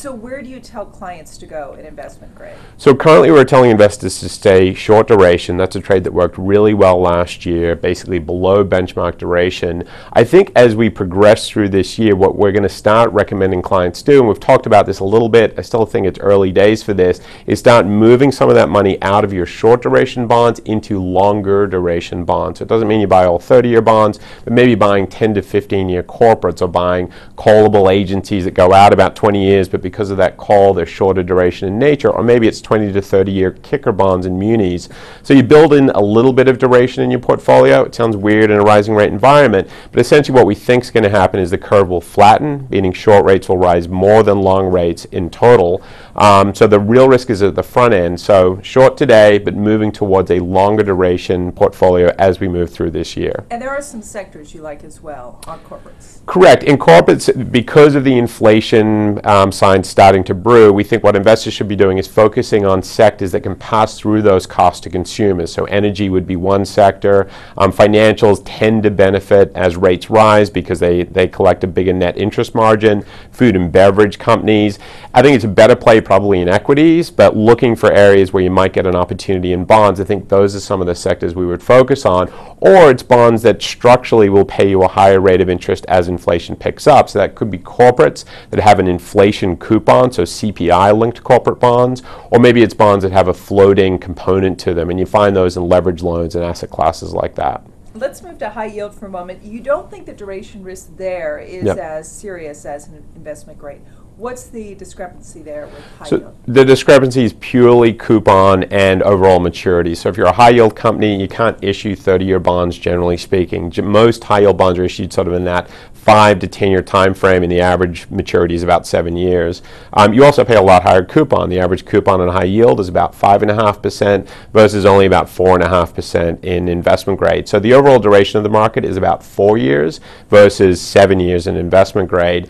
So where do you tell clients to go in investment grade? So currently we're telling investors to stay short duration. That's a trade that worked really well last year, basically below benchmark duration. I think as we progress through this year, what we're going to start recommending clients do, and we've talked about this a little bit, I still think it's early days for this, is start moving some of that money out of your short duration bonds into longer duration bonds. So it doesn't mean you buy all 30-year bonds, but maybe buying 10 to 15-year corporates or buying callable agencies that go out about 20 years, but because of that call, they're shorter duration in nature, or maybe it's 20 to 30-year kicker bonds and munis. So you build in a little bit of duration in your portfolio. It sounds weird in a rising rate environment, but essentially what we think is going to happen is the curve will flatten, meaning short rates will rise more than long rates in total. So the real risk is at the front end. So short today, but moving towards a longer duration portfolio as we move through this year. And there are some sectors you like as well on corporates. Correct. In corporates, because of the inflation signs starting to brew, we think what investors should be doing is focusing on sectors that can pass through those costs to consumers. So energy would be one sector. Financials tend to benefit as rates rise because they collect a bigger net interest margin. Food and beverage companies. I think it's a better play probably in equities, but looking for areas where you might get an opportunity in bonds, I think those are some of the sectors we would focus on. Or it's bonds that structurally will pay you a higher rate of interest as inflation picks up. So that could be corporates that have an inflation coupon, so CPI-linked corporate bonds, or maybe it's bonds that have a floating component to them, and you find those in leverage loans and asset classes like that. Let's move to high yield for a moment. You don't think the duration risk there is as serious as an investment grade. What's the discrepancy there with high yield? The discrepancy is purely coupon and overall maturity. So if you're a high yield company, you can't issue 30-year bonds, generally speaking. Most high yield bonds are issued sort of in that 5 to 10-year time frame, and the average maturity is about 7 years. You also pay a lot higher coupon. The average coupon on high yield is about 5.5% versus only about 4.5% in investment grade. So the overall duration of the market is about 4 years versus 7 years in investment grade.